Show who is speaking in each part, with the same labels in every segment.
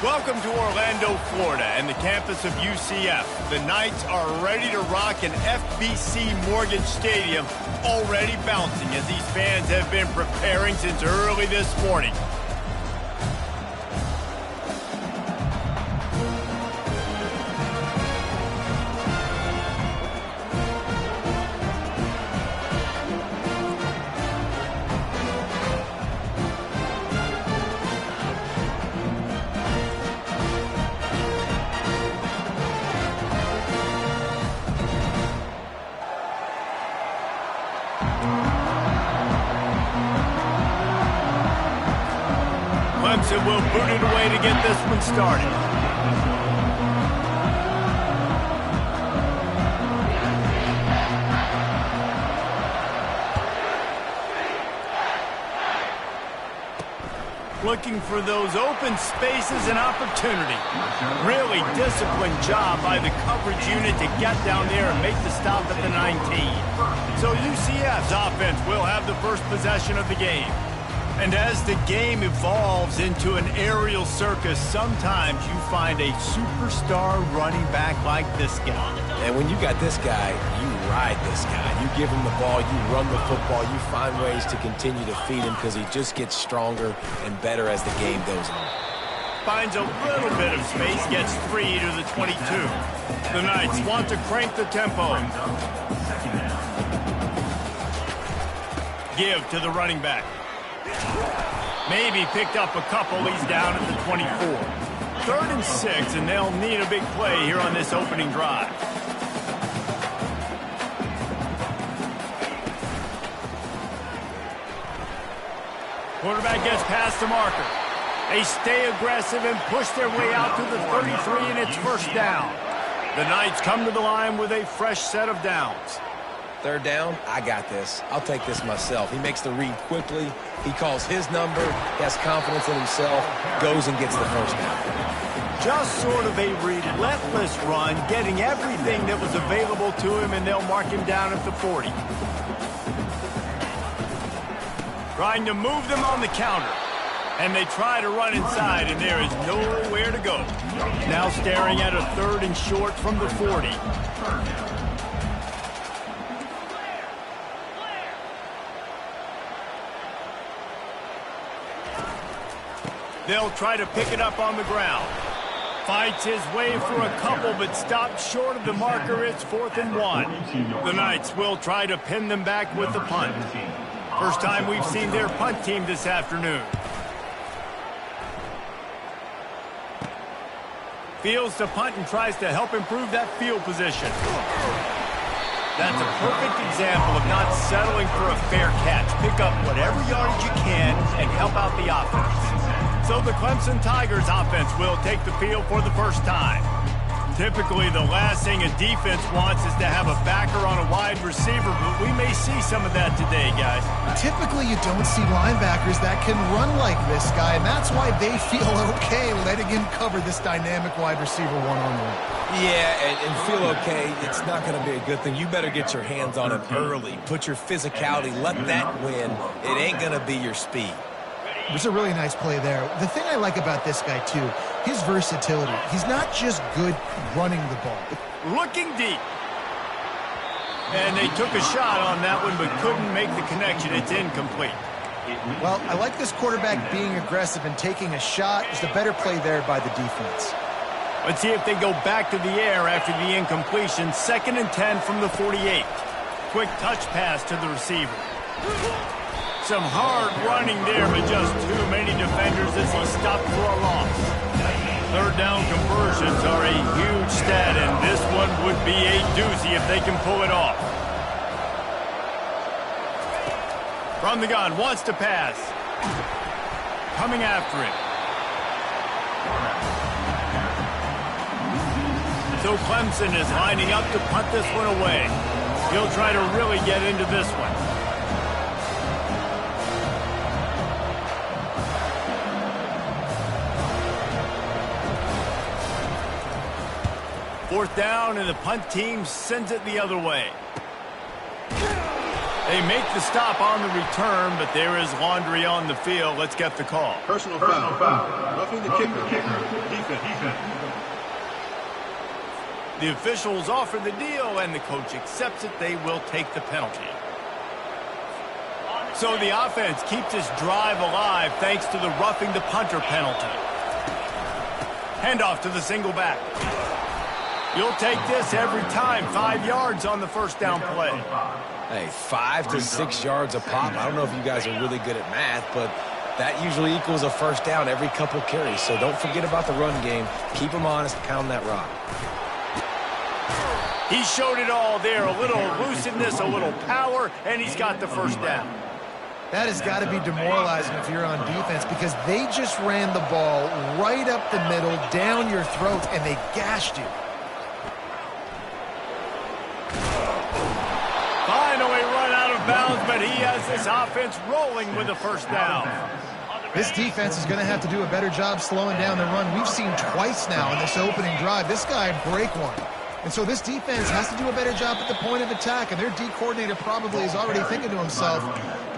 Speaker 1: Welcome to Orlando, Florida, and the campus of UCF. The Knights are ready to rock an FBC Mortgage Stadium, already bouncing as these fans have been preparing since early this morning. Clemson will boot it away to get this one started. Looking for those open spaces and opportunity. Really disciplined job by the coverage unit to get down there and make the stop at the 19. So UCF's offense will have the first possession of the game. And as the game evolves into an aerial circus, sometimes you find a superstar running back like this guy.
Speaker 2: And when you got this guy, you ride this guy. You give him the ball, you run the football, you find ways to continue to feed him because he just gets stronger and better as the game goes on.
Speaker 1: Finds a little bit of space, gets 3 to the 22. The Knights want to crank the tempo. Give to the running back. Maybe picked up a couple. He's down at the 24. 3rd and 6, and they'll need a big play here on this opening drive. Quarterback gets past the marker. They stay aggressive and push their way out to the 33, and it's first down. The Knights come to the line with a fresh set of downs.
Speaker 2: 3rd down, I got this. I'll take this myself. He makes the read quickly. He calls his number. He has confidence in himself. Goes and gets the first down.
Speaker 1: Just sort of a relentless run, getting everything that was available to him, and they'll mark him down at the 40. Trying to move them on the counter. And they try to run inside, and there is nowhere to go. Now staring at a 3rd and short from the 40. They'll try to pick it up on the ground. Fights his way for a couple, but stops short of the marker. It's 4th and 1. The Knights will try to pin them back with the punt. First time we've seen their punt team this afternoon. Fields to punt and tries to help improve that field position. That's a perfect example of not settling for a fair catch. Pick up whatever yardage you can and help out the offense. So the Clemson Tigers offense will take the field for the first time. Typically, the last thing a defense wants is to have a backer on a wide receiver, but we may see some of that today, guys.
Speaker 3: Typically, you don't see linebackers that can run like this guy, and that's why they feel okay letting him cover this dynamic wide receiver one-on-one.
Speaker 2: Yeah, and feel okay, it's not going to be a good thing. You better get your hands on him early. Put your physicality, let that win. It ain't going to be your speed.
Speaker 3: It was a really nice play there. The thing I like about this guy, too, his versatility. He's not just good running the ball.
Speaker 1: Looking deep. And they took a shot on that one, but couldn't make the connection. It's incomplete.
Speaker 3: Well, I like this quarterback being aggressive and taking a shot. Just a better play there by the defense.
Speaker 1: Let's see if they go back to the air after the incompletion. 2nd and 10 from the 48. Quick touch pass to the receiver. Some hard running there, but just too many defenders as he stopped for a loss. 3rd down conversions are a huge stat, and this one would be a doozy if they can pull it off. From the gun, wants to pass. Coming after it. So Clemson is lining up to punt this one away. He'll try to really get into this one. 4th down, and the punt team sends it the other way. They make the stop on the return, but there is laundry on the field. Let's get the call.
Speaker 4: Personal foul. Roughing the kicker. Defense.
Speaker 1: The officials offer the deal, and the coach accepts it. They will take the penalty. So the offense keeps this drive alive thanks to the roughing the punter penalty. Handoff to the single back. You'll take this every time. 5 yards on the first down play.
Speaker 2: Hey, 5 to 6 yards a pop. I don't know if you guys are really good at math, but that usually equals a first down every couple carries. So don't forget about the run game. Keep them honest, pound that rock.
Speaker 1: He showed it all there. A little elusiveness, a little power, and he's got the first down.
Speaker 3: That has got to be demoralizing if you're on defense because they just ran the ball right up the middle, down your throat, and they gashed you.
Speaker 1: Finally run out of bounds, but he has this offense rolling with a first down.
Speaker 3: This defense is going to have to do a better job slowing down the run. We've seen twice now in this opening drive. This guy break one. And so this defense has to do a better job at the point of attack, and their D coordinator probably is already thinking to himself,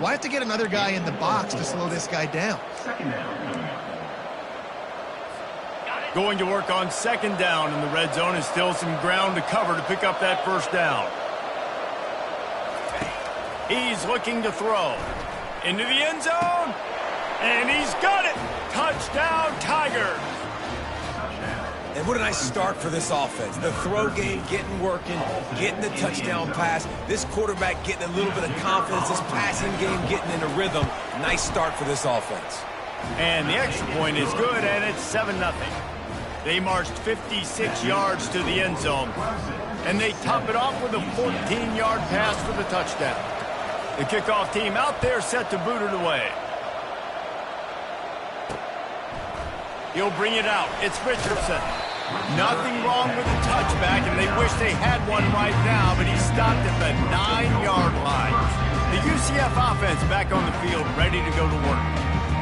Speaker 3: why have to get another guy in the box to slow this guy down?
Speaker 1: Going to work on second down, and the red zone is still some ground to cover to pick up that first down. He's looking to throw. Into the end zone, and he's got it! Touchdown, Tigers!
Speaker 2: And what a nice start for this offense. The throw game getting working, getting the touchdown pass. This quarterback getting a little bit of confidence. This passing game getting in a rhythm. Nice start for this offense.
Speaker 1: And the extra point is good, and it's 7-0. They marched 56 yards to the end zone, and they top it off with a 14-yard pass for the touchdown. The kickoff team out there set to boot it away. He'll bring it out. It's Richardson. Nothing wrong with the touchback, and they wish they had one right now, but he stopped at the 9-yard line. The UCF offense back on the field, ready to go to work.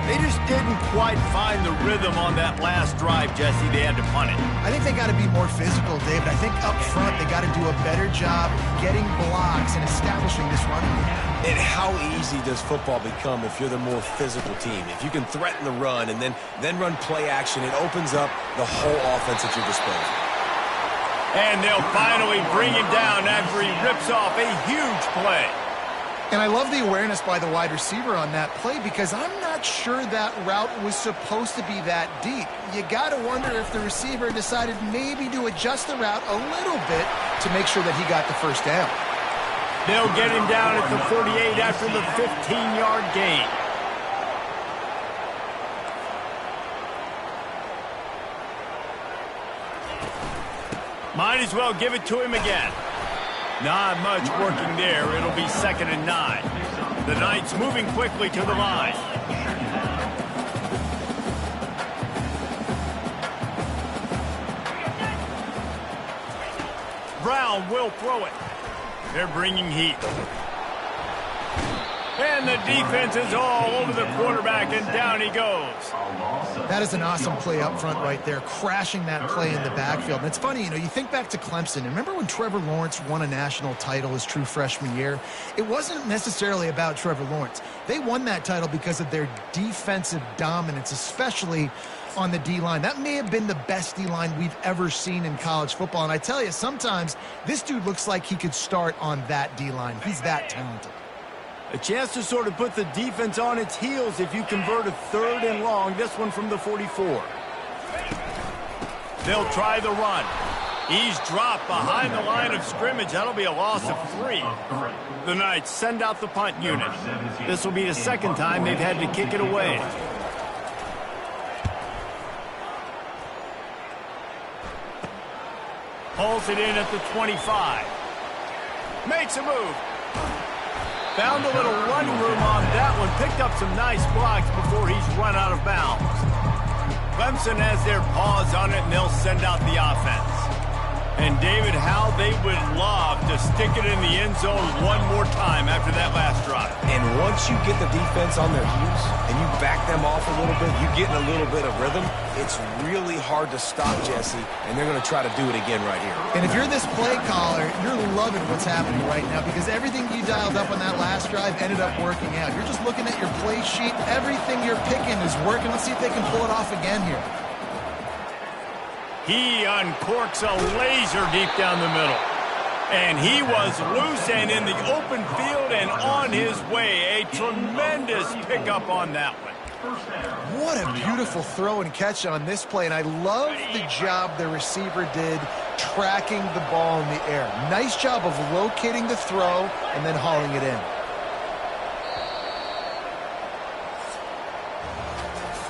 Speaker 1: They just didn't quite find the rhythm on that last drive, Jesse. They had to punt it.
Speaker 3: I think they got to be more physical, David. I think up front they got to do a better job getting blocks and establishing this running game.
Speaker 2: And how easy does football become if you're the more physical team? If you can threaten the run and then run play action, it opens up the whole offense at your disposal.
Speaker 1: And they'll finally bring him down after he rips off a huge play.
Speaker 3: And I love the awareness by the wide receiver on that play because I'm not sure that route was supposed to be that deep. You got to wonder if the receiver decided maybe to adjust the route a little bit to make sure that he got the first down.
Speaker 1: They'll get him down at the 48 after the 15-yard gain. Might as well give it to him again. Not much working there. It'll be 2nd and 9. The Knights moving quickly to the line. Brown will throw it. They're bringing heat. And the defense is all over the quarterback, and down he goes.
Speaker 3: That is an awesome play up front right there, crashing that play in the backfield. And it's funny, you think back to Clemson. Remember when Trevor Lawrence won a national title his true freshman year? It wasn't necessarily about Trevor Lawrence. They won that title because of their defensive dominance, especially on the D-line. That may have been the best D-line we've ever seen in college football. And I tell you, sometimes this dude looks like he could start on that D-line. He's that talented.
Speaker 1: A chance to sort of put the defense on its heels if you convert a 3rd and long. This one from the 44. They'll try the run. He's dropped behind the line of scrimmage. That'll be a loss of 3. The Knights send out the punt unit. This will be the 2nd time they've had to kick it away. Pulls it in at the 25. Makes a move. Found a little run room on that one. Picked up some nice blocks before he's run out of bounds. Clemson has their paws on it, and they'll send out the offense. And, David, how they would love to stick it in the end zone one more time after that last drive.
Speaker 2: And once you get the defense on their heels and you back them off a little bit, you get in a little bit of rhythm, it's really hard to stop, Jesse, and they're going to try to do it again right here.
Speaker 3: And if you're this play caller, you're loving what's happening right now because everything you dialed up on that last drive ended up working out. You're just looking at your play sheet. Everything you're picking is working. Let's see if they can pull it off again here.
Speaker 1: He uncorks a laser deep down the middle. And he was loose and in the open field and on his way. A tremendous pickup on that one.
Speaker 3: What a beautiful throw and catch on this play. And I love the job the receiver did tracking the ball in the air. Nice job of locating the throw and then hauling it in.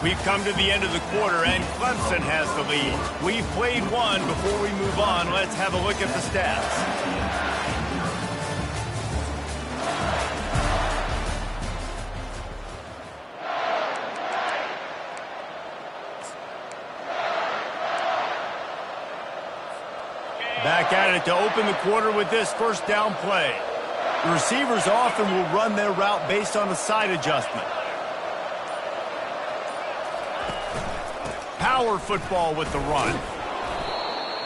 Speaker 1: We've come to the end of the quarter, and Clemson has the lead. We've played one. Before we move on, let's have a look at the stats. Back at it to open the quarter with this first down play. The receivers often will run their route based on a side adjustment. Power football with the run.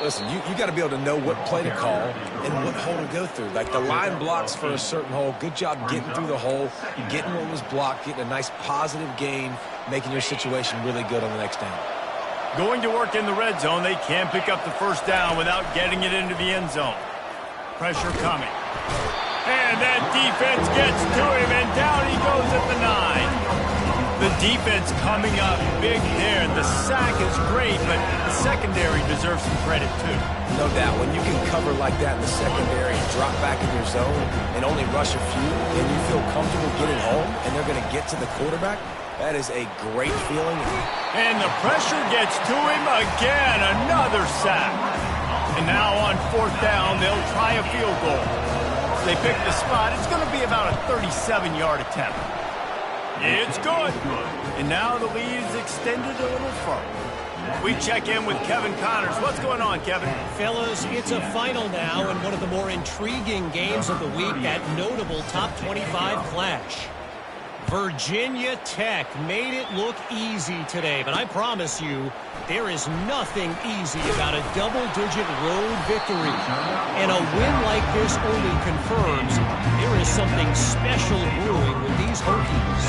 Speaker 2: Listen, you got to be able to know what play to call and what hole to go through. Like the line blocks for a certain hole. Good job getting through the hole, getting what was blocked, getting a nice positive gain, making your situation really good on the next down.
Speaker 1: Going to work in the red zone, they can't pick up the first down without getting it into the end zone. Pressure coming. And that defense gets to him, and down he goes at the 9. The defense coming up big there. The sack is great, but the secondary deserves some credit, too.
Speaker 2: No doubt. When you can cover like that in the secondary and drop back in your zone and only rush a few, and you feel comfortable getting home, and they're going to get to the quarterback, that is a great feeling.
Speaker 1: And the pressure gets to him again. Another sack. And now on fourth down, they'll try a field goal. They pick the spot. It's going to be about a 37-yard attempt. It's good. And now the lead is extended a little further. We check in with Kevin Connors. What's going on, Kevin?
Speaker 5: Fellas, it's a final now in one of the more intriguing games of the week, that notable top 25 clash. Virginia Tech made it look easy today, but I promise you, there is nothing easy about a double-digit road victory. And a win like this only confirms there is something special brewing with these Hokies.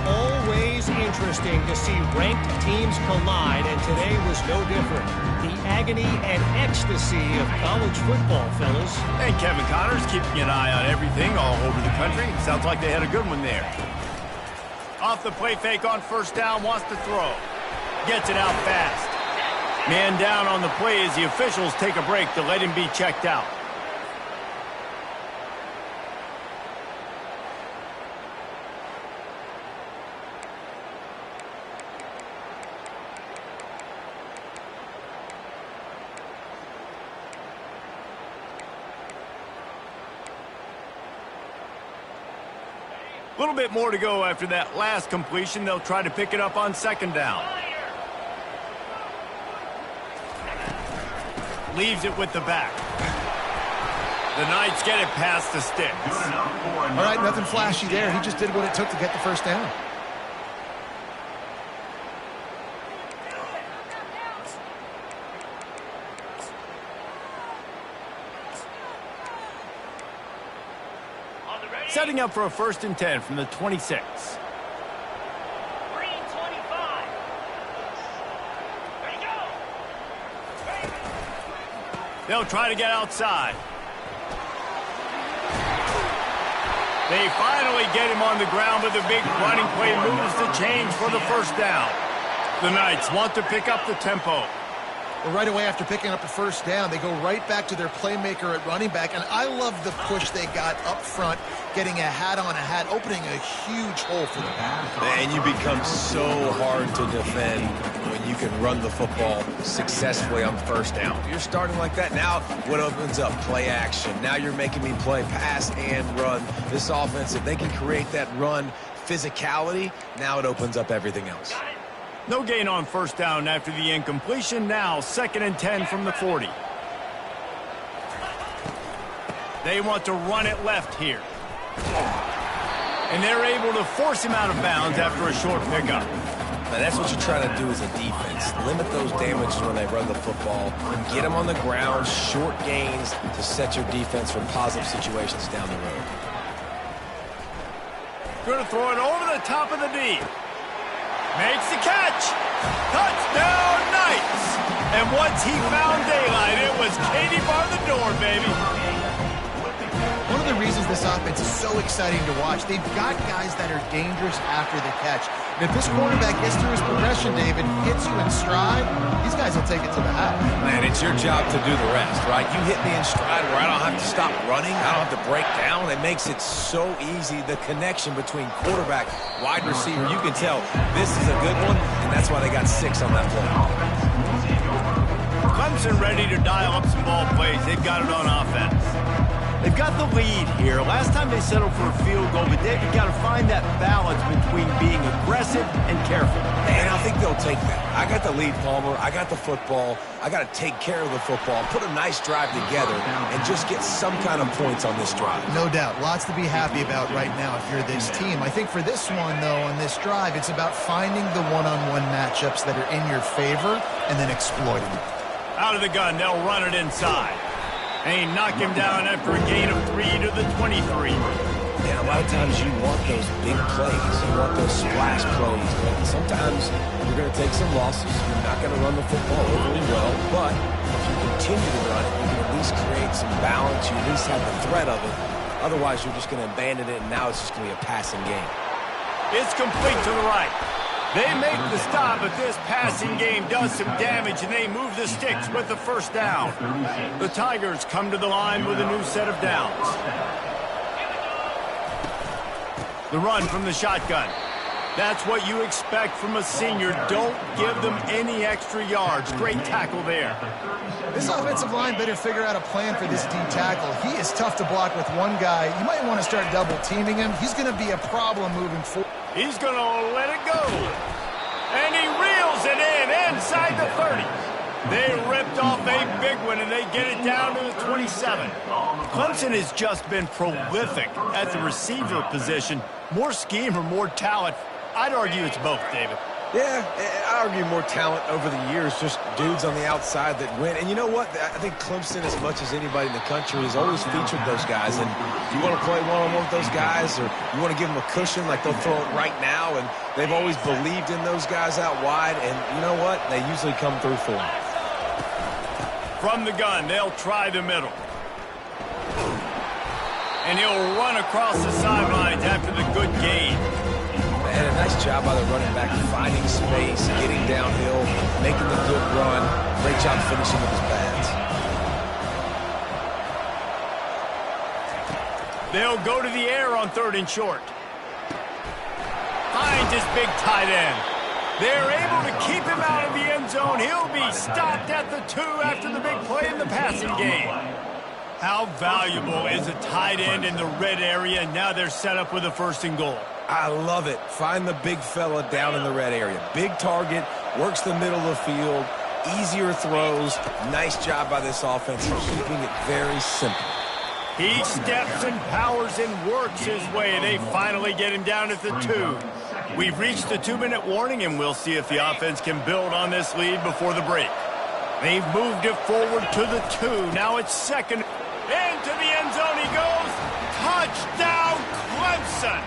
Speaker 5: Always interesting to see ranked teams collide, and today was no different. The agony and ecstasy of college football, fellas.
Speaker 1: Hey, Kevin Connors, keeping an eye on everything all over the country. Sounds like they had a good one there. Off the play fake on first down, wants to throw. Gets it out fast. Man down on the play as the officials take a break to let him be checked out. A little bit more to go after that last completion. They'll try to pick it up on second down. Leaves it with the back. The Knights get it past the sticks.
Speaker 3: All right, nothing flashy there. He just did what it took to get the first down.
Speaker 1: Setting up for a 1st and 10 from the 26. They'll try to get outside. They finally get him on the ground, but the big running play moves the change for the first down. The Knights want to pick up the tempo.
Speaker 3: Well, right away after picking up a first down, they go right back to their playmaker at running back. And I love the push they got up front, getting a hat on a hat, opening a huge hole for the back.
Speaker 2: And you become so hard to defend when you can run the football successfully on first down. You're starting like that. Now what opens up? Play action. Now you're making me play pass and run. This offense, if they can create that run physicality, now it opens up everything else.
Speaker 1: No gain on first down after the incompletion. Now 2nd and 10 from the 40. They want to run it left here. And they're able to force him out of bounds after a short pickup.
Speaker 2: Now, that's what you try to do as a defense. Limit those damages when they run the football. Get them on the ground, short gains to set your defense for positive situations down the road.
Speaker 1: Going to throw it over the top of the D. Makes the catch. Touchdown, Knights. And once he found daylight, it was Katie bar the door, baby.
Speaker 3: One of the reasons this offense is so exciting to watch, they've got guys that are dangerous after the catch. And if this quarterback gets through his progression, David, hits you in stride, these guys will take it to the house.
Speaker 2: Man, it's your job to do the rest, right? You hit me in stride where I don't have to stop running. I don't have to break down. It makes it so easy. The connection between quarterback, wide receiver, you can tell this is a good one, and that's why they got 6 on that play.
Speaker 1: Clemson ready to dial up some ball plays. They've got it on offense. They've got the lead here. Last time they settled for a field goal, but they've got to find that balance between being aggressive and careful.
Speaker 2: And I think they'll take that. I got the lead, Palmer. I got the football. I got to take care of the football, put a nice drive together, and just get some kind of points on this drive.
Speaker 3: No doubt. Lots to be happy about right now if you're this team. I think for this one, though, on this drive, it's about finding the one-on-one matchups that are in your favor and then exploiting them.
Speaker 1: Out of the gun, they'll run it inside. And he knocked him down after a gain of 3 to the 23.
Speaker 2: Yeah, a lot of times you want those big plays. You want those splash plays. But sometimes you're going to take some losses. You're not going to run the football overly well. But if you continue to run it, you can at least create some balance. You at least have the threat of it. Otherwise, you're just going to abandon it, and now it's just going to be a passing game.
Speaker 1: It's complete to the right. They make the stop, but this passing game does some damage, and they move the sticks with the first down. The Tigers come to the line with a new set of downs. The run from the shotgun. That's what you expect from a senior. Don't give them any extra yards. Great tackle there.
Speaker 3: This offensive line better figure out a plan for this D tackle. He is tough to block with one guy. You might want to start double-teaming him. He's going to be a problem moving forward.
Speaker 1: He's going to let it go. And he reels it in inside the 30. They ripped off a big one, and they get it down to the 27. Clemson has just been prolific at the receiver position. More scheme or more talent. I'd argue it's both, David.
Speaker 2: Yeah, I argue more talent over the years, just dudes on the outside that win. And you know what? I think Clemson, as much as anybody in the country, has always featured those guys. And if you want to play one-on-one with those guys, or you want to give them a cushion, like they'll throw it right now, and they've always believed in those guys out wide. And you know what? They usually come through for them.
Speaker 1: From the gun, they'll try the middle. And he'll run across the sidelines after the good gain.
Speaker 2: And a nice job by the running back, finding space, getting downhill, making the good run. Great job finishing with his pads.
Speaker 1: They'll go to the air on 3rd and short. Finds his big tight end. They're able to keep him out of the end zone. He'll be stopped at the 2 after the big play in the passing game. How valuable is a tight end in the red area? Now they're set up with a 1st and goal.
Speaker 2: I love it. Find the big fella down in the red area. Big target, works the middle of the field, easier throws. Nice job by this offense in keeping it very simple.
Speaker 1: He steps and powers and works his way. They finally get him down at the 2. We've reached the 2-minute warning, and we'll see if the offense can build on this lead before the break. They've moved it forward to the 2. Now it's 2nd. Into the end zone he goes. Touchdown, Clemson.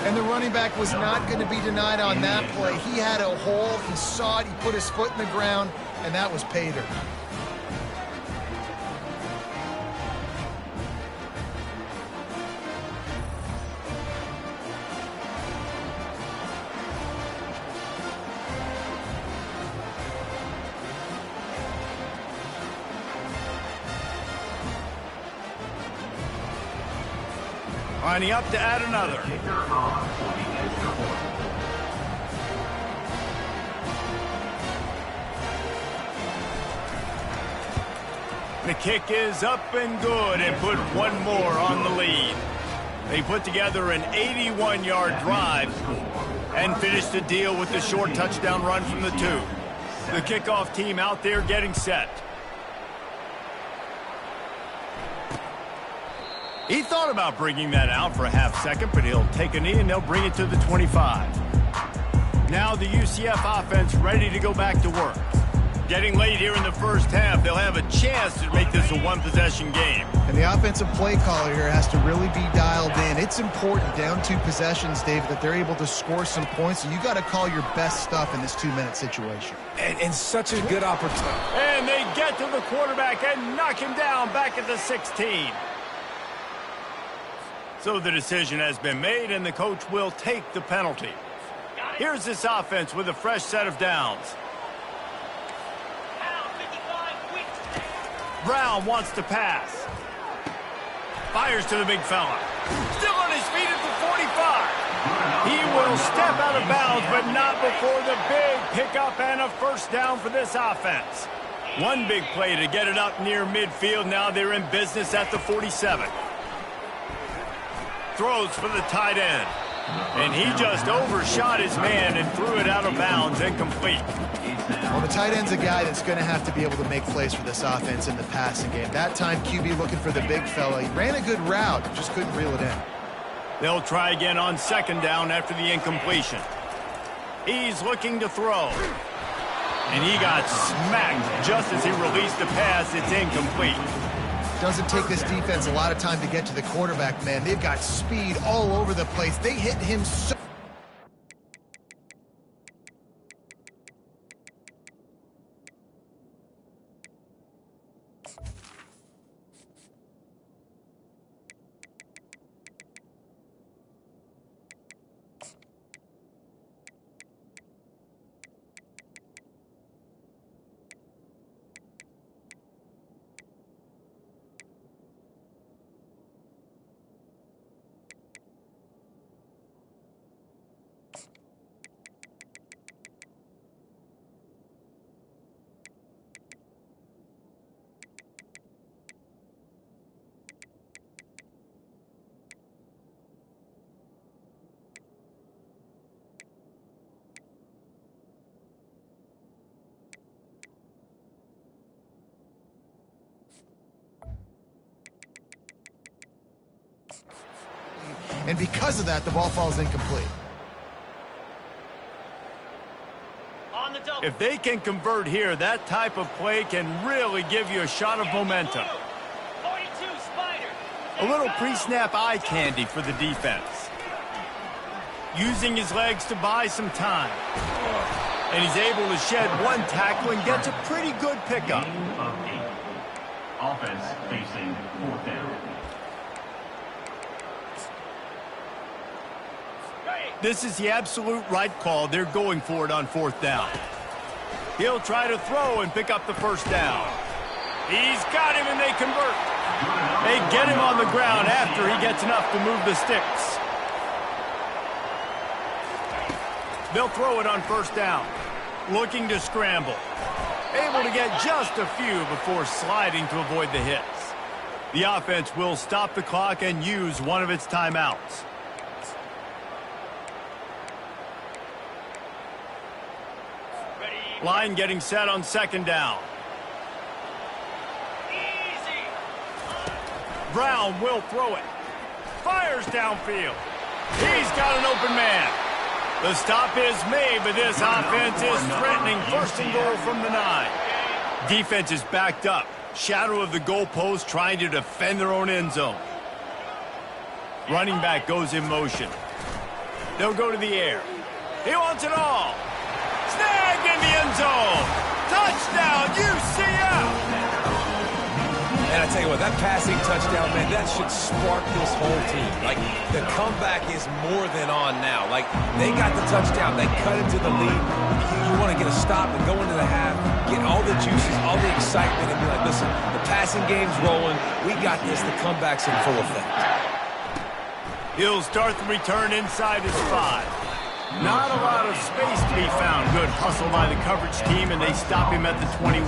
Speaker 3: And the running back was not going to be denied on that play. He had a hole. He saw it. He put his foot in the ground, and that was pay dirt.
Speaker 1: Lining up to add another. The kick is up and good and put one more on the lead. They put together an 81-yard drive and finished the deal with the short touchdown run from the 2. The kickoff team out there getting set. He thought about bringing that out for a half second, but he'll take a knee and they'll bring it to the 25. Now the UCF offense ready to go back to work. Getting late here in the first half, they'll have a chance to make this a one-possession game.
Speaker 3: And the offensive play caller here has to really be dialed in. It's important down 2 possessions, David, that they're able to score some points. And you got to call your best stuff in this 2-minute situation.
Speaker 2: And such a good opportunity.
Speaker 1: And they get to the quarterback and knock him down back at the 16. So the decision has been made, and the coach will take the penalty. Here's this offense with a fresh set of downs. Brown wants to pass. Fires to the big fella. Still on his feet at the 45. He will step out of bounds, but not before the big pickup and a first down for this offense. One big play to get it up near midfield. Now they're in business at the 47. Throws for the tight end. And he just overshot his man and threw it out of bounds, incomplete.
Speaker 3: Well, the tight end's a guy that's going to have to be able to make plays for this offense in the passing game. That time, QB looking for the big fella. He ran a good route, just couldn't reel it in.
Speaker 1: They'll try again on second down after the incompletion. He's looking to throw. And he got smacked just as he released the pass. It's incomplete.
Speaker 3: Doesn't take this defense a lot of time to get to the quarterback, man. They've got speed all over the place. They hit him so... And because of that, the ball falls incomplete.
Speaker 1: If they can convert here, that type of play can really give you a shot of momentum. A little pre-snap eye candy for the defense. Using his legs to buy some time. And he's able to shed one tackle and gets a pretty good pickup.
Speaker 6: Offense facing 4th down.
Speaker 1: This is the absolute right call. They're going for it on 4th down. He'll try to throw and pick up the first down. He's got him and they convert. They get him on the ground after he gets enough to move the sticks. They'll throw it on 1st down. Looking to scramble. Able to get just a few before sliding to avoid the hits. The offense will stop the clock and use one of its timeouts. Line getting set on 2nd down. Brown will throw it. Fires downfield. He's got an open man. The stop is made, but this offense is threatening 1st and goal from the 9. Defense is backed up. Shadow of the goalpost trying to defend their own end zone. Running back goes in motion. They'll go to the air. He wants it all. Snagged in the end zone. Touchdown, UCF.
Speaker 2: And I tell you what, that passing touchdown, man, that should spark this whole team. Like, the comeback is more than on now. Like, they got the touchdown. They cut into the lead. You want to get a stop and go into the half, get all the juices, all the excitement, and be like, listen, the passing game's rolling. We got this. The comeback's in full effect.
Speaker 1: He'll start the return inside his 5. Not a lot of space to be found. Good hustle by the coverage team, and they stop him at the 21.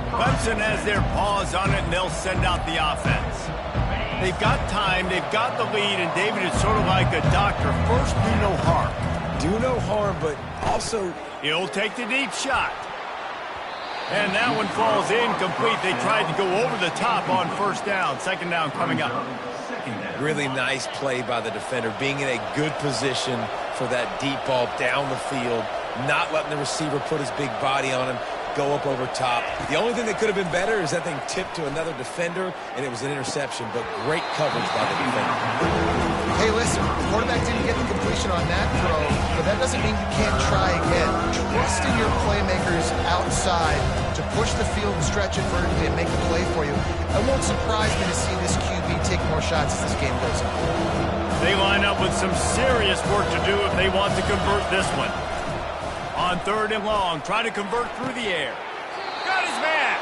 Speaker 1: Clemson has their paws on it, and they'll send out the offense. They've got time, they've got the lead, and David is sort of like a doctor. First, do no harm.
Speaker 2: Do no harm, but also...
Speaker 1: He'll take the deep shot. And that one falls incomplete. They tried to go over the top on first down. Second down coming up.
Speaker 2: Really nice play by the defender, being in a good position for that deep ball down the field, not letting the receiver put his big body on him, go up over top. The only thing that could have been better is that thing tipped to another defender, and it was an interception, but great coverage by the defender.
Speaker 3: Hey, listen, the quarterback didn't get the completion on that throw, but that doesn't mean you can't try again. Trust in your playmakers outside to push the field and stretch it vertically and make the play for you. It won't surprise me to see this QB take more shots as this game goes on.
Speaker 1: They line up with some serious work to do if they want to convert this one. On third and long, trying to convert through the air. Got his man!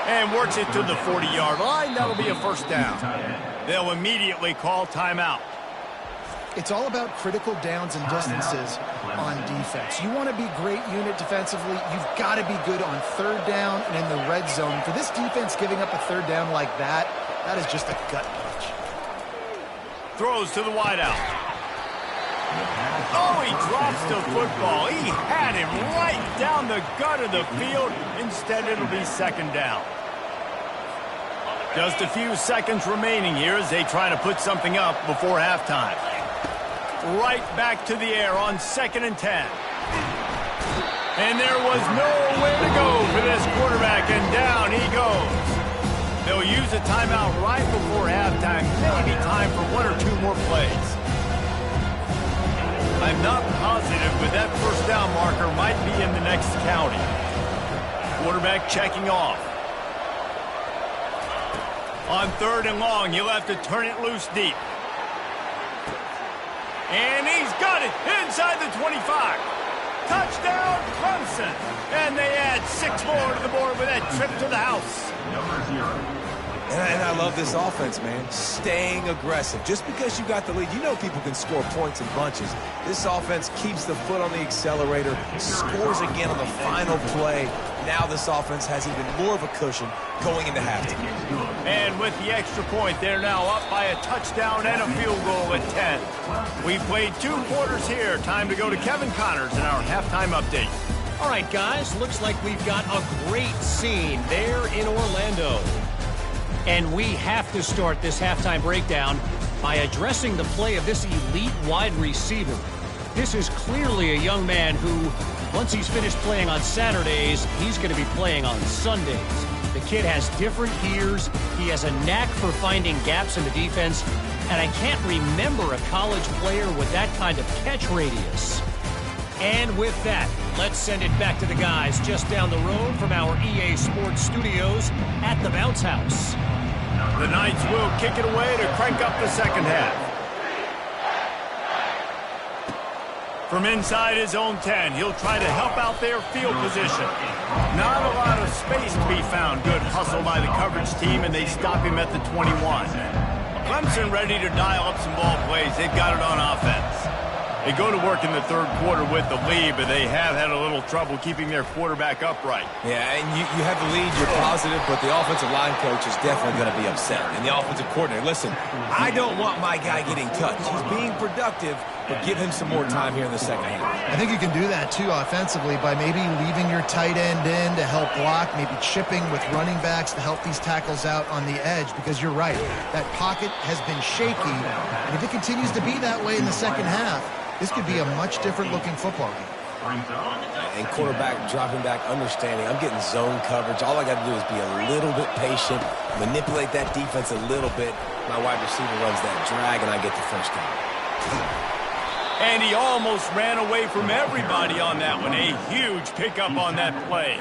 Speaker 1: And works it to the 40-yard line. That'll be a first down. They'll immediately call timeout.
Speaker 3: It's all about critical downs and distances on defense. You want to be great unit defensively, you've got to be good on third down and in the red zone. For this defense giving up a third down like that, that is just a gut punch.
Speaker 1: Throws to the wideout. Oh, he drops the football. He had him right down the gut of the field. Instead, it'll be second down. Just a few seconds remaining here as they try to put something up before halftime. Right back to the air on 2nd and 10. And there was nowhere to go for this quarterback, and down he goes. They'll use a timeout right before halftime. Maybe time for one or two more plays. I'm not positive, but that first down marker might be in the next county. Quarterback checking off. On third and long, he'll have to turn it loose deep. And he's got it inside the 25. Touchdown, Clemson. And they add 6 more to the board with that trip to the house.
Speaker 2: And I love this offense, man. Staying aggressive. Just because you got the lead, you know people can score points in bunches. This offense keeps the foot on the accelerator, scores again on the final play. Now this offense has even more of a cushion going into halftime.
Speaker 1: And with the extra point, they're now up by a touchdown and a field goal at 10. We played 2 quarters here. Time to go to Kevin Connors in our halftime update.
Speaker 5: All right, guys, looks like we've got a great scene there in Orlando. And we have to start this halftime breakdown by addressing the play of this elite wide receiver. This is clearly a young man who, once he's finished playing on Saturdays, he's going to be playing on Sundays. The kid has different ears. He has a knack for finding gaps in the defense. And I can't remember a college player with that kind of catch radius. And with that, let's send it back to the guys just down the road from our EA Sports studios at the Bounce House.
Speaker 1: The Knights will kick it away to crank up the second half. From inside his own 10, he'll try to help out their field position. Not a lot of space to be found. Good hustle by the coverage team, and they stop him at the 21. Clemson ready to dial up some ball plays. They've got it on offense. They go to work in the third quarter with the lead, but they have had a little trouble keeping their quarterback upright.
Speaker 2: Yeah, and you have the lead, you're positive, but the offensive line coach is definitely going to be upset. And the offensive coordinator, listen, I don't want my guy getting touched. He's being productive, but give him some more time here in the second half.
Speaker 3: I think you can do that, too, offensively, by maybe leaving your tight end in to help block, maybe chipping with running backs to help these tackles out on the edge, because you're right. That pocket has been shaky, and if it continues to be that way in the second half, this could be a much different-looking football game.
Speaker 2: And quarterback dropping back, understanding, I'm getting zone coverage. All I got to do is be a little bit patient, manipulate that defense a little bit. My wide receiver runs that drag, and I get the first down.
Speaker 1: And he almost ran away from everybody on that one. A huge pickup on that play.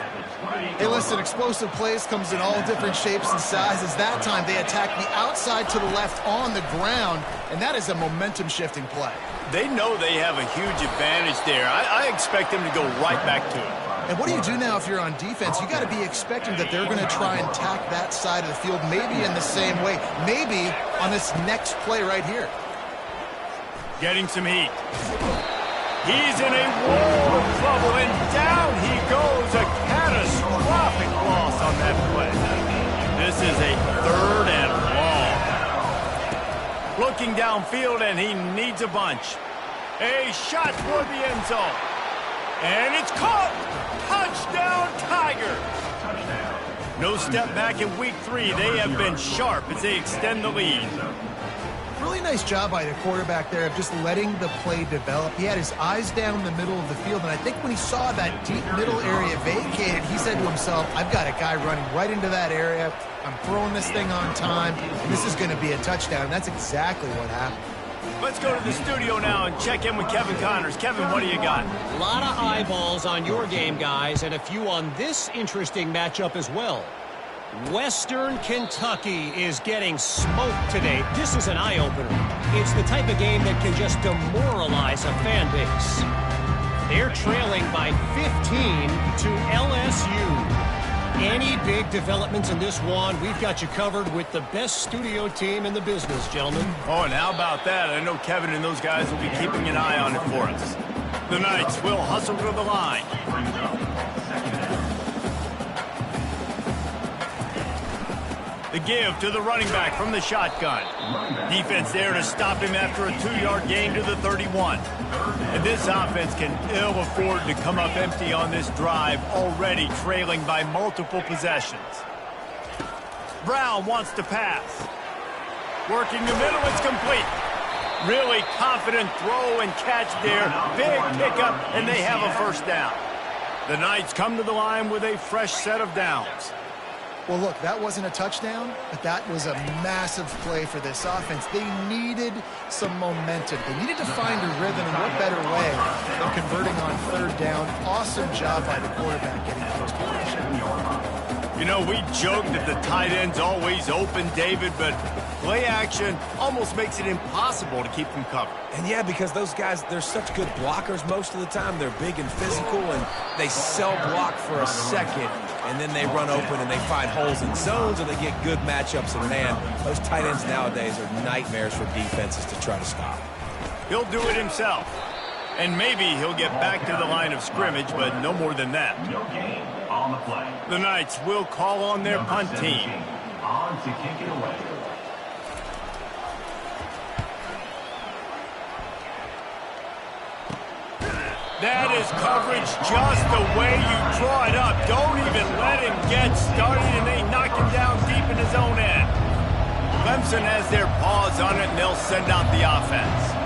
Speaker 3: Hey, listen, explosive plays comes in all different shapes and sizes. That time, they attack the outside to the left on the ground, and that is a momentum-shifting play.
Speaker 1: They know they have a huge advantage there. I expect them to go right back to it.
Speaker 3: And what do you do now if you're on defense? You got to be expecting that they're going to try and tack that side of the field, maybe in the same way, maybe on this next play right here.
Speaker 1: Getting some heat. He's in a world of trouble, and down he goes. A catastrophic loss on that play. This is a third and long. Looking downfield, and he needs a bunch. A shot toward the end zone. And it's caught. Touchdown, Tiger. No step back in week 3. They have been sharp as they extend the lead.
Speaker 3: Really nice job by the quarterback there of just letting the play develop. He had his eyes down the middle of the field, and I think when he saw that deep middle area vacated, he said to himself, I've got a guy running right into that area. I'm throwing this thing on time, and this is going to be a touchdown. And that's exactly what happened.
Speaker 1: Let's go to the studio now and check in with Kevin Connors. Kevin, what do you got?
Speaker 5: A lot of eyeballs on your game, guys, and a few on this interesting matchup as well. Western Kentucky is getting smoked today. This is an eye-opener. It's the type of game that can just demoralize a fan base. They're trailing by 15 to LSU. Any big developments in this one, we've got you covered with the best studio team in the business, gentlemen.
Speaker 1: Oh, and how about that? I know Kevin and those guys will be keeping an eye on it for us. The Knights will hustle to the line. The give to the running back from the shotgun. Defense there to stop him after a 2-yard gain to the 31. And this offense can ill afford to come up empty on this drive, already trailing by multiple possessions. Brown wants to pass. Working the middle, it's complete. Really confident throw and catch there. Big pickup, and they have a first down. The Knights come to the line with a fresh set of downs.
Speaker 3: Well, look, that wasn't a touchdown, but that was a massive play for this offense. They needed some momentum. They needed to find a rhythm, and what better way than converting on 3rd down. Awesome job by the quarterback getting first position.
Speaker 1: You know, we joke that the tight end's always open, David, but play action almost makes it impossible to keep them covered.
Speaker 2: And yeah, because those guys, they're such good blockers most of the time. They're big and physical, and they cell block for a second, and then they run open and they find holes in zones, or they get good matchups. And man, those tight ends nowadays are nightmares for defenses to try to stop.
Speaker 1: He'll do it himself. And maybe he'll get back to the line of scrimmage, but no more than that.
Speaker 6: No gain on the play.
Speaker 1: The Knights will call on their punt team.
Speaker 6: On to kick it away.
Speaker 1: That is coverage just the way you draw it up. Don't even let him get started, and they knock him down deep in his own end. Clemson has their paws on it, and they'll send out the offense.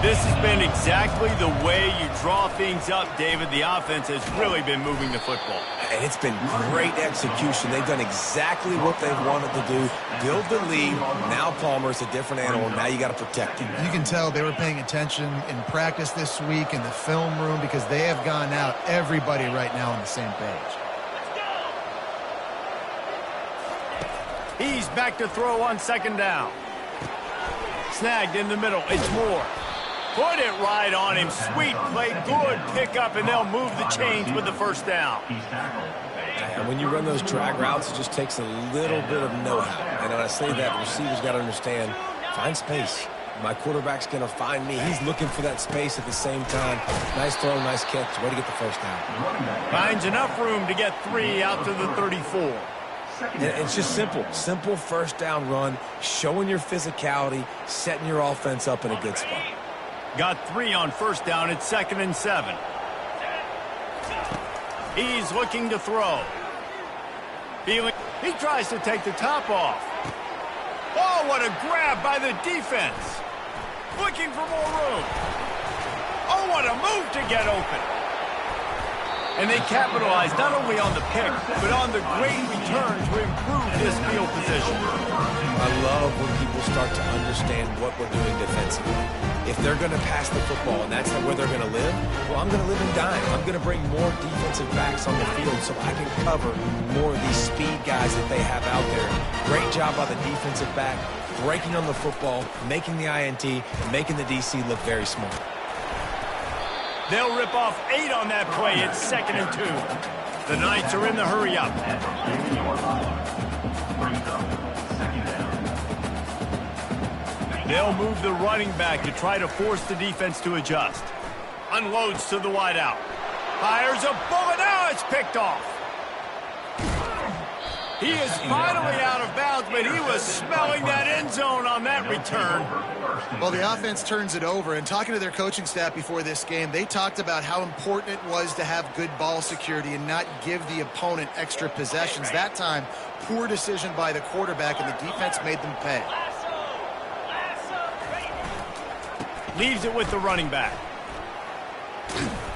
Speaker 1: This has been exactly the way you draw things up, David. The offense has really been moving the football.
Speaker 2: And it's been great execution. They've done exactly what they wanted to do. Build the lead. Now Palmer's a different animal. Now you got to protect him.
Speaker 3: You can tell they were paying attention in practice this week in the film room, because they have gone out, everybody right now on the same page.
Speaker 1: He's back to throw on 2nd down. Snagged in the middle. It's Moore. Put it right on him. Sweet play. Good pickup, and they'll move the chains with the first down.
Speaker 2: And when you run those drag routes, it just takes a little bit of know-how. And when I say that, the receivers got to understand, find space. My quarterback's going to find me. He's looking for that space at the same time. Nice throw, nice catch. Way to get the first down.
Speaker 1: Finds enough room to get 3 out to the 34.
Speaker 2: And it's just simple. Simple first down run, showing your physicality, setting your offense up in a good spot.
Speaker 1: Got 3 on 1st down. It's 2nd and 7. He's looking to throw. He tries to take the top off. Oh, what a grab by the defense. Looking for more room. Oh, what a move to get open. And they capitalized not only on the pick, but on the great return to improve this field position.
Speaker 2: I love when people start to understand what we're doing defensively. If they're going to pass the football and that's where they're going to live, well, I'm going to live and dime. I'm going to bring more defensive backs on the field so I can cover more of these speed guys that they have out there. Great job by the defensive back, breaking on the football, making the INT, and making the DC look very smart.
Speaker 1: They'll rip off 8 on that play. It's 2nd and 2. The Knights are in the hurry-up. They'll move the running back to try to force the defense to adjust. Unloads to the wideout. Fires a bullet. Now it's picked off. He is finally out of bounds, but he was smelling that end zone on that return.
Speaker 3: Well, the offense turns it over, and talking to their coaching staff before this game, they talked about how important it was to have good ball security and not give the opponent extra possessions. That time, poor decision by the quarterback, and the defense made them pay.
Speaker 1: Leaves it with the running back.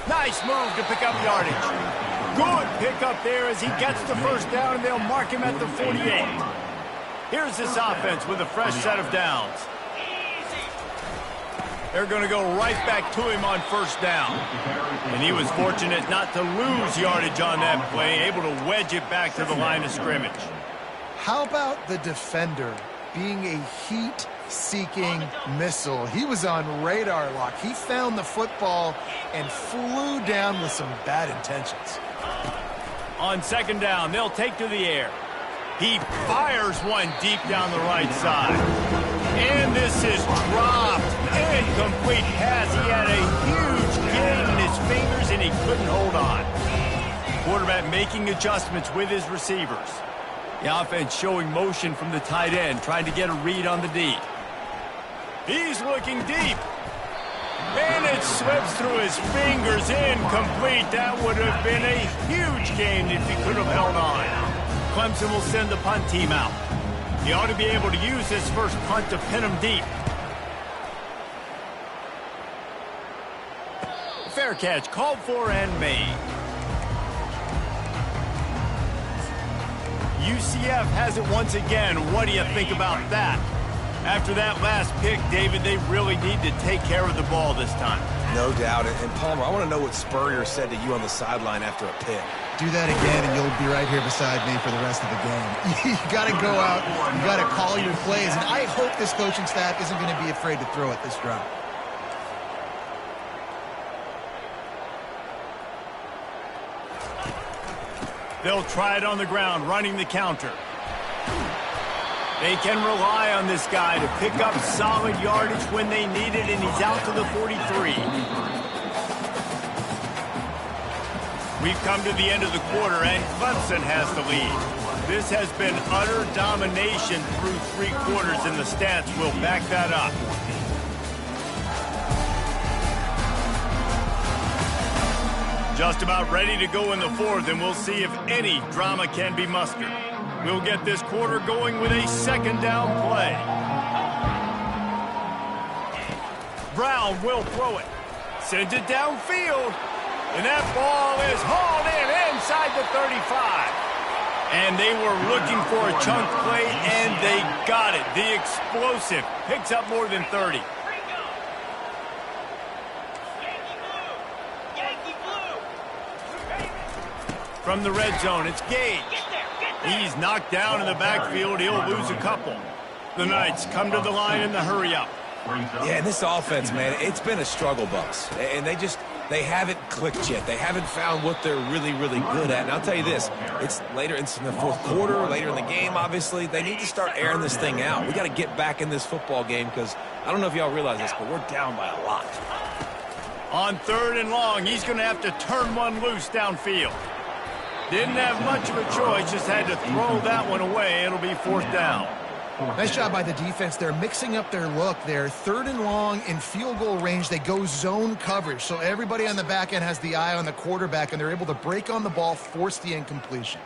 Speaker 1: Nice move to pick up yardage. Good pickup there as he gets the first down, and they'll mark him at the 48. Here's this offense with a fresh set of downs. They're going to go right back to him on first down. And he was fortunate not to lose yardage on that play, able to wedge it back to the line of scrimmage.
Speaker 3: How about the defender being a heat-seeking missile? He was on radar lock. He found the football and flew down with some bad intentions.
Speaker 1: On second down, they'll take to the air. He fires one deep down the right side. And this is dropped. Incomplete pass. He had a huge gain in his fingers, and he couldn't hold on. Quarterback making adjustments with his receivers. The offense showing motion from the tight end, trying to get a read on the deep. He's looking deep. And it slips through his fingers, incomplete. That would have been a huge gain if he could have held on. Clemson will send the punt team out. He ought to be able to use his first punt to pin him deep. Fair catch called for and made. UCF has it once again. What do you think about that? After that last pick, David, they really need to take care of the ball this time.
Speaker 2: No doubt. And Palmer, I want to know what Spurrier said to you on the sideline after a pick.
Speaker 3: Do that again, and you'll be right here beside me for the rest of the game. You got to go out, you got to call your plays, and I hope this coaching staff isn't going to be afraid to throw it this drive.
Speaker 1: They'll try it on the ground, running the counter. They can rely on this guy to pick up solid yardage when they need it, and he's out to the 43. We've come to the end of the quarter, and Clemson has the lead. This has been utter domination through 3 quarters, and the stats will back that up. Just about ready to go in the 4th, and we'll see if any drama can be mustered. We'll get this quarter going with a second down play. Brown will throw it. Sends it downfield. And that ball is hauled in inside the 35. And they were looking for a chunk play, and they got it. The explosive picks up more than 30. From the red zone, it's Gage. He's knocked down in the backfield. He'll lose a couple. The Knights come to the line in the hurry-up.
Speaker 2: Yeah, and this offense, man, it's been a struggle bus. And they haven't clicked yet. They haven't found what they're really, really good at. And I'll tell you this, it's later in the 4th quarter, later in the game, obviously. They need to start airing this thing out. We got to get back in this football game because I don't know if y'all realize this, but we're down by a lot.
Speaker 1: On 3rd and long, he's going to have to turn one loose downfield. Didn't have much of a choice, just had to throw that one away. It'll be 4th down.
Speaker 3: Nice job by the defense. They're mixing up their look there. 3rd and long in field goal range. They go zone coverage. So everybody on the back end has the eye on the quarterback, and they're able to break on the ball, force the incompletion.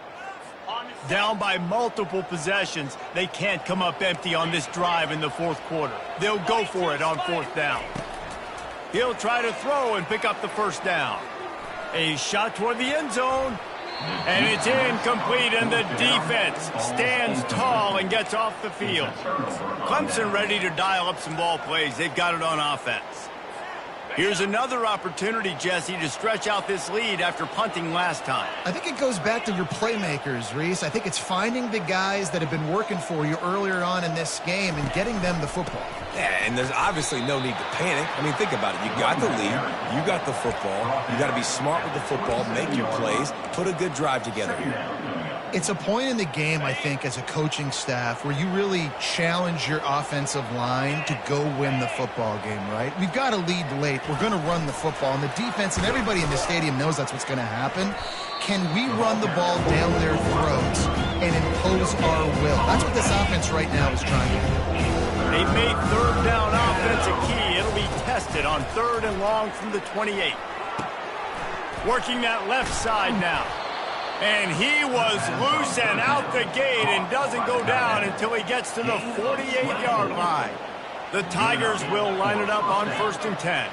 Speaker 1: Down by multiple possessions, they can't come up empty on this drive in the 4th quarter. They'll go for it on 4th down. He'll try to throw and pick up the first down. A shot toward the end zone. And it's incomplete, and the defense stands tall and gets off the field. Clemson ready to dial up some ball plays. They've got it on offense. Here's another opportunity, Jesse, to stretch out this lead after punting last time.
Speaker 3: I think it goes back to your playmakers, Reese. I think it's finding the guys that have been working for you earlier on in this game and getting them the football.
Speaker 2: Yeah, and there's obviously no need to panic. I mean, think about it. You got the lead. You got the football. You got to be smart with the football, make your plays, put a good drive together here.
Speaker 3: It's a point in the game, I think, as a coaching staff where you really challenge your offensive line to go win the football game, right? We've got to lead late. We're going to run the football, and the defense and everybody in the stadium knows that's what's going to happen. Can we run the ball down their throats and impose our will. That's what this offense right now is trying to do.
Speaker 1: They made third down offense a key. It'll be tested on 3rd and long from the 28. Working that left side now. And he was loose and out the gate and doesn't go down until he gets to the 48-yard line. The Tigers will line it up on 1st and 10.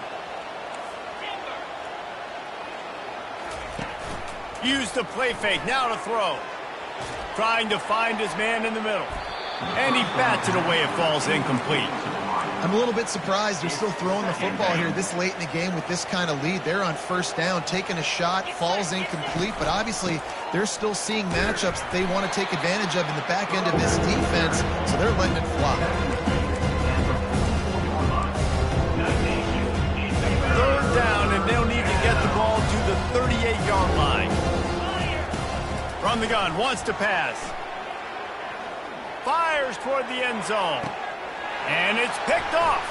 Speaker 1: Use the play fake, now to throw. Trying to find his man in the middle. And he bats it away, it falls incomplete.
Speaker 3: I'm a little bit surprised they're still throwing the football here this late in the game with this kind of lead. They're on 1st down, taking a shot, falls incomplete, but obviously they're still seeing matchups that they want to take advantage of in the back end of this defense, so they're letting it fly.
Speaker 1: 3rd down, and they'll need to get the ball to the 38-yard line. From the gun, wants to pass. Fires toward the end zone. And it's picked off.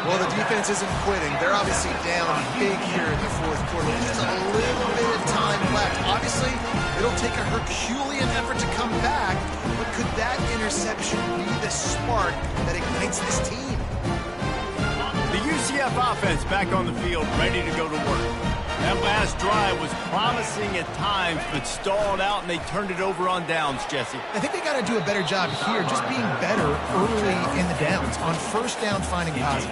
Speaker 3: Well, the defense isn't quitting. They're obviously down big here in the 4th quarter. Just a little bit of time left. Obviously, it'll take a Herculean effort to come back, but could that interception be the spark that ignites this team?
Speaker 1: The UCF offense back on the field, ready to go to work. That last drive was promising at times, but stalled out, and they turned it over on downs, Jesse.
Speaker 3: I think they got to do a better job here, just being better early in the downs, on 1st down, finding positive.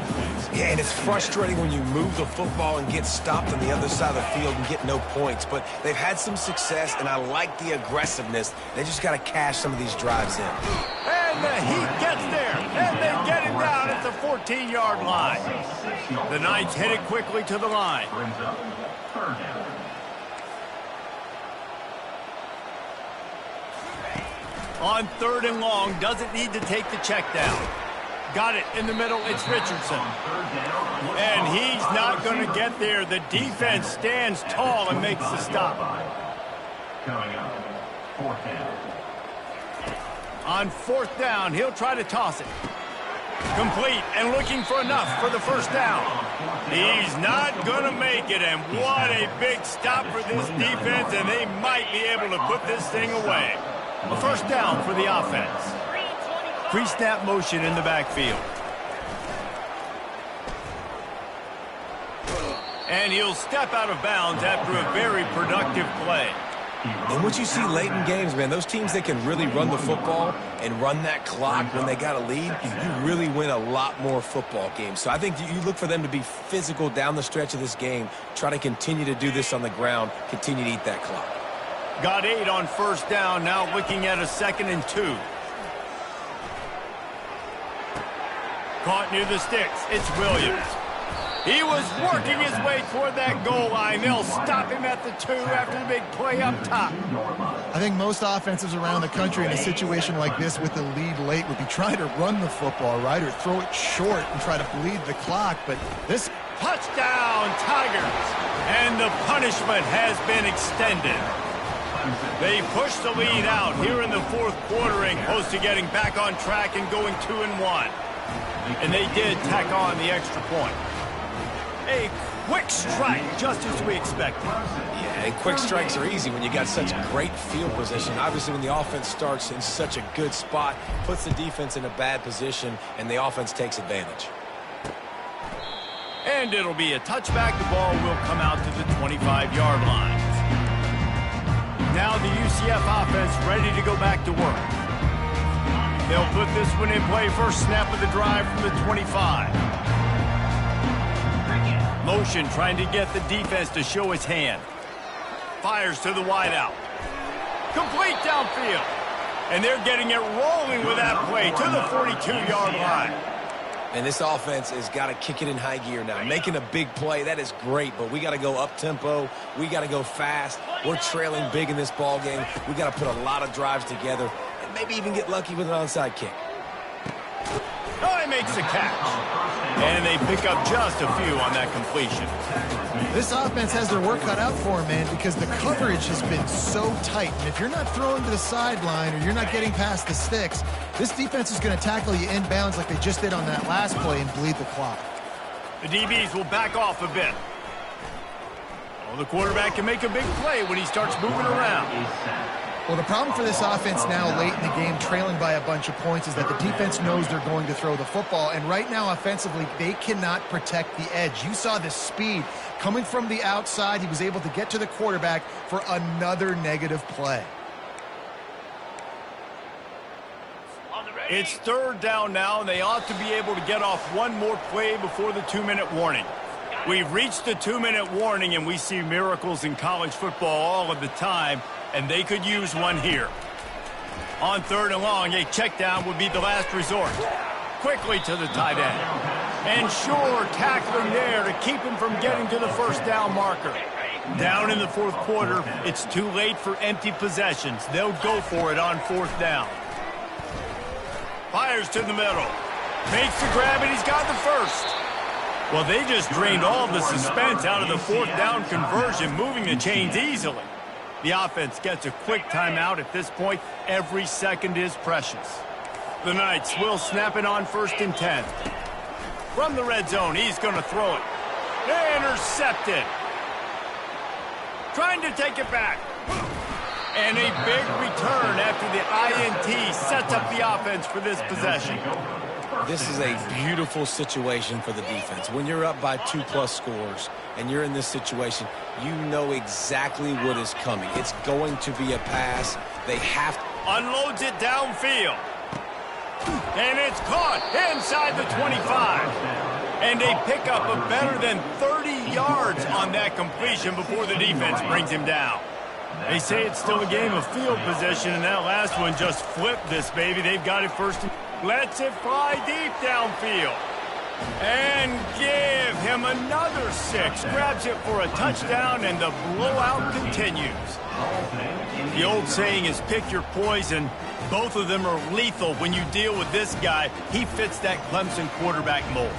Speaker 2: Yeah, and it's frustrating when you move the football and get stopped on the other side of the field and get no points. But they've had some success, and I like the aggressiveness. They just got to cash some of these drives in.
Speaker 1: And the Heat gets there, and they get him down at the 14-yard line. The Knights hit it quickly to the line. On 3rd and long, doesn't need to take the check down. Got it in the middle, it's Richardson. And he's not going to get there. The defense stands tall and makes the stop.
Speaker 6: Coming up, 4th down.
Speaker 1: On 4th down, he'll try to toss it. Complete and looking for enough for the 1st down. He's not going to make it, and what a big stop for this defense, and they might be able to put this thing away. A 1st down for the offense. Pre-snap motion in the backfield. And he'll step out of bounds after a very productive play.
Speaker 2: And what you see late in games, man, those teams that can really run the football and run that clock when they got a lead, you really win a lot more football games. So I think you look for them to be physical down the stretch of this game, try to continue to do this on the ground, continue to eat that clock.
Speaker 1: Got 8 on 1st down, now looking at a 2nd and 2. Caught near the sticks, it's Williams. He was working his way toward that goal line. They'll stop him at the 2 after the big play up top.
Speaker 3: I think most offenses around the country in a situation like this with the lead late would be trying to run the football, right, or throw it short and try to bleed the clock. But this
Speaker 1: touchdown, Tigers. And the punishment has been extended. They push the lead out here in the 4th quarter and close to getting back on track and going 2-1. And they did tack on the extra point. A quick strike, just as we expected.
Speaker 2: Yeah, and quick strikes are easy when you got such great field position. Obviously, when the offense starts in such a good spot, puts the defense in a bad position, and the offense takes advantage.
Speaker 1: And it'll be a touchback. The ball will come out to the 25-yard line. Now the UCF offense ready to go back to work. They'll put this one in play, first snap of the drive from the 25. Motion trying to get the defense to show its hand. Fires to the wideout. Complete downfield. And they're getting it rolling with that play to the 42-yard line.
Speaker 2: And this offense has got to kick it in high gear now. Making a big play, that is great, but we got to go up-tempo. We got to go fast. We're trailing big in this ball game. We got to put a lot of drives together and maybe even get lucky with an onside kick.
Speaker 1: Oh, he makes the catch. And they pick up just a few on that completion.
Speaker 3: This offense has their work cut out for them, man, because the coverage has been so tight. And if you're not throwing to the sideline or you're not getting past the sticks, this defense is going to tackle you inbounds like they just did on that last play and bleed the clock.
Speaker 1: The DBs will back off a bit. Oh, the quarterback can make a big play when he starts moving around.
Speaker 3: Well, the problem for this offense now late in the game, trailing by a bunch of points, is that the defense knows they're going to throw the football. And right now, offensively, they cannot protect the edge. You saw the speed coming from the outside. He was able to get to the quarterback for another negative play.
Speaker 1: It's third down now, and they ought to be able to get off one more play before the 2-minute warning. We've reached the 2-minute warning, and we see miracles in college football all of the time, and they could use one here. On third and long, a check down would be the last resort. Quickly to the tight end. And sure, tackling there to keep him from getting to the first down marker. Down in the fourth quarter, it's too late for empty possessions. They'll go for it on fourth down. Fires to the middle. Makes the grab, and he's got the first. Well, they just drained all the suspense out of the fourth down conversion, moving the chains easily. The offense gets a quick timeout at this point. Every second is precious. The Knights will snap it on 1st and 10. From the red zone, he's going to throw it. Intercepted. Trying to take it back. And a big return after the INT sets up the offense for this possession.
Speaker 2: This is a beautiful situation for the defense. When you're up by 2+ scores and you're in this situation, you know exactly what is coming. It's going to be a pass. They have to.
Speaker 1: Unloads it downfield. And it's caught inside the 25. And a pickup of better than 30 yards on that completion before the defense brings him down. They say it's still a game of field position, and that last one just flipped this baby. They've got it first. Lets it fly deep downfield. And give him another 6. Grabs it for a touchdown, and the blowout continues. The old saying is pick your poison. Both of them are lethal when you deal with this guy. He fits that Clemson quarterback mold.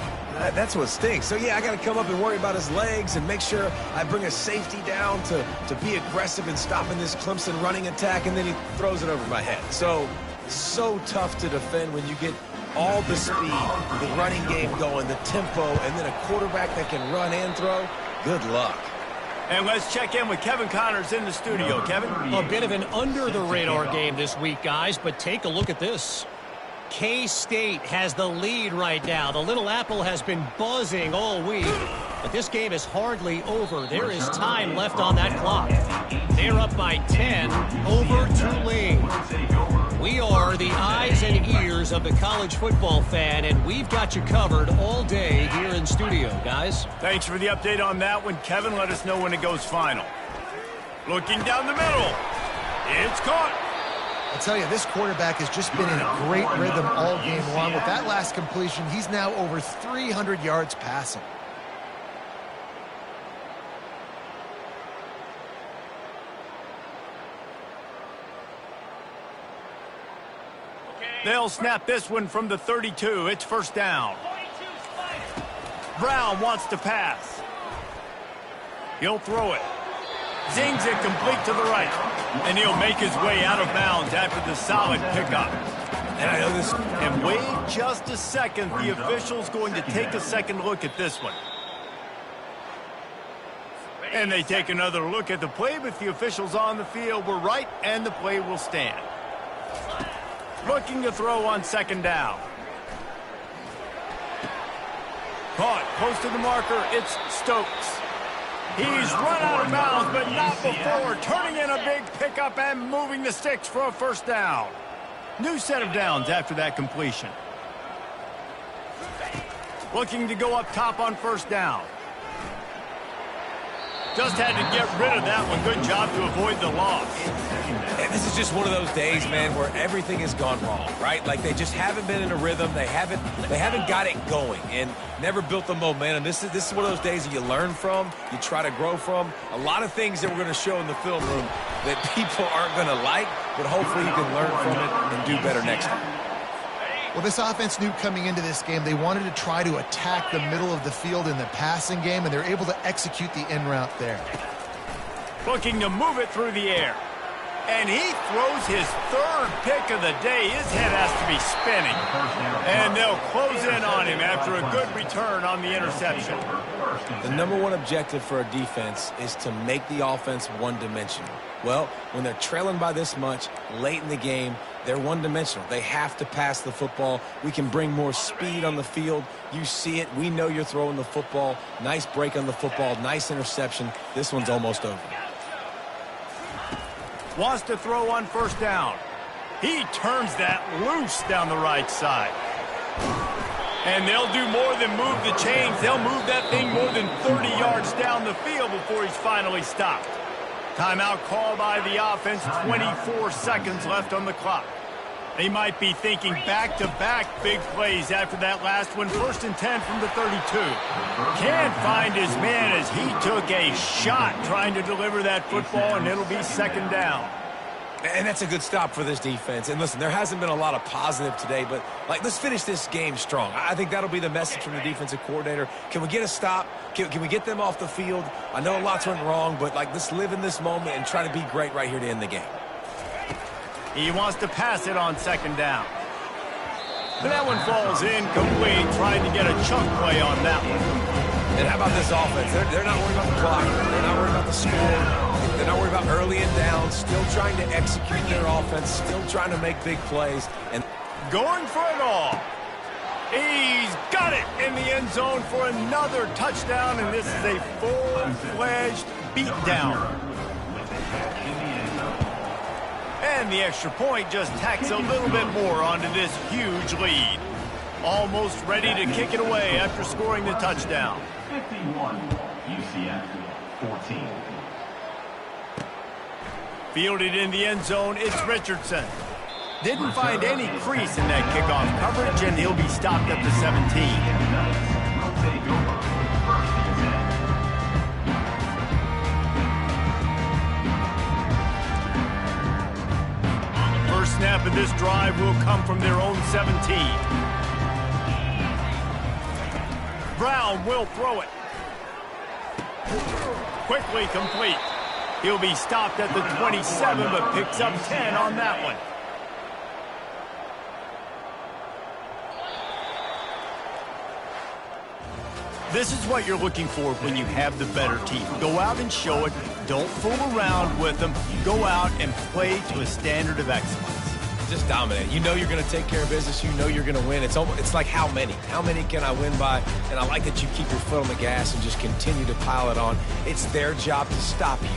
Speaker 2: That's what stinks. So, yeah, I got to come up and worry about his legs and make sure I bring a safety down to be aggressive in stopping this Clemson running attack, and then he throws it over my head. So tough to defend when you get all the speed, the running game going, the tempo, and then a quarterback that can run and throw. Good luck.
Speaker 1: And let's check in with Kevin Connors in the studio. Kevin?
Speaker 5: A bit of an under-the-radar game this week, guys, but take a look at this. K-State has the lead right now. The Little Apple has been buzzing all week, but this game is hardly over. There is time left on that clock. They're up by 10 over Tulane. We are the eyes and ears of the college football fan, and we've got you covered all day here in studio, guys.
Speaker 1: Thanks for the update on that one, Kevin. Let us know when it goes final. Looking down the middle. It's caught.
Speaker 3: I'll tell you, this quarterback has just been in a great rhythm all game long. With that last completion, he's now over 300 yards passing.
Speaker 1: They'll snap this one from the 32. It's first down. Brown wants to pass. He'll throw it. Zings it complete to the right. And he'll make his way out of bounds after the solid pickup.
Speaker 2: And I know this.
Speaker 1: And wait just a second. The official's going to take a second look at this one. And they take another look at the play, but the officials on the field were right, and the play will stand. Looking to throw on second down. Caught close to the marker. It's Stokes. He's run out of bounds, but not before turning in a big pickup and moving the sticks for a first down. New set of downs after that completion. Looking to go up top on first down. Just had to get rid of that one. Good job to avoid the loss.
Speaker 2: And this is just one of those days, man, where everything has gone wrong, right? Like they just haven't been in a rhythm. They haven't got it going and never built the momentum. This is one of those days that you learn from, you try to grow from. A lot of things that we're going to show in the film room that people aren't going to like, but hopefully you can learn from it and do better next time.
Speaker 3: Well, this offense knew coming into this game they wanted to try to attack the middle of the field in the passing game, and they're able to execute the in route there.
Speaker 1: Looking to move it through the air. And he throws his third pick of the day. His head has to be spinning. And they'll close in on him after a good return on the interception.
Speaker 2: The number one objective for a defense is to make the offense one-dimensional. Well, when they're trailing by this much late in the game, they're one-dimensional. They have to pass the football. We can bring more speed on the field. You see it. We know you're throwing the football. Nice break on the football. Nice interception. This one's almost over.
Speaker 1: Wants to throw on first down. He turns that loose down the right side. And they'll do more than move the chains. They'll move that thing more than 30 yards down the field before he's finally stopped. Timeout call by the offense. 24 seconds left on the clock. They might be thinking back-to-back big plays after that last one. 1st and 10 from the 32. Can't find his man as he took a shot trying to deliver that football, and it'll be 2nd down.
Speaker 2: And that's a good stop for this defense. And listen, there hasn't been a lot of positive today, but let's finish this game strong. I think that'll be the message from the defensive coordinator. Can we get a stop? Can we get them off the field? I know lots went wrong, but let's live in this moment and try to be great right here to end the game.
Speaker 1: He wants to pass it on 2nd down. And that one falls incomplete, trying to get a chunk play on that one.
Speaker 2: And how about this offense? They're not worried about the clock. They're not worried about the score. They're not worried about early and down. Still trying to execute their offense. Still trying to make big plays. And
Speaker 1: going for it all. He's got it in the end zone for another touchdown, and this is a full-fledged beatdown. And the extra point just tacks a little bit more onto this huge lead. Almost ready to kick it away after scoring the touchdown.
Speaker 6: 51, UCF 14.
Speaker 1: Fielded in the end zone, it's Richardson. Didn't find any crease in that kickoff coverage, and he'll be stopped at the 17. First snap of this drive will come from their own 17. Brown will throw it. Quickly complete. He'll be stopped at the 27, but picks up 10 on that one. This is what you're looking for when you have the better team. Go out and show it. Don't fool around with them. Go out and play to a standard of excellence.
Speaker 2: Just dominate. You know you're going to take care of business. You know you're going to win. It's like how many? How many can I win by? And I like that you keep your foot on the gas and just continue to pile it on. It's their job to stop you.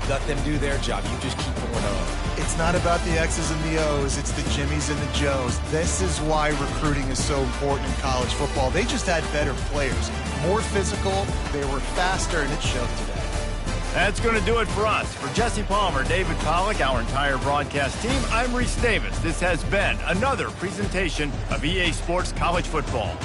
Speaker 2: Let them do their job. You just keep going on.
Speaker 3: It's not about the X's and the O's. It's the Jimmies and the Joes. This is why recruiting is so important in college football. They just had better players. More physical. They were faster, and it showed today.
Speaker 1: That's going to do it for us. For Jesse Palmer, David Pollack, our entire broadcast team, I'm Reese Davis. This has been another presentation of EA Sports College Football.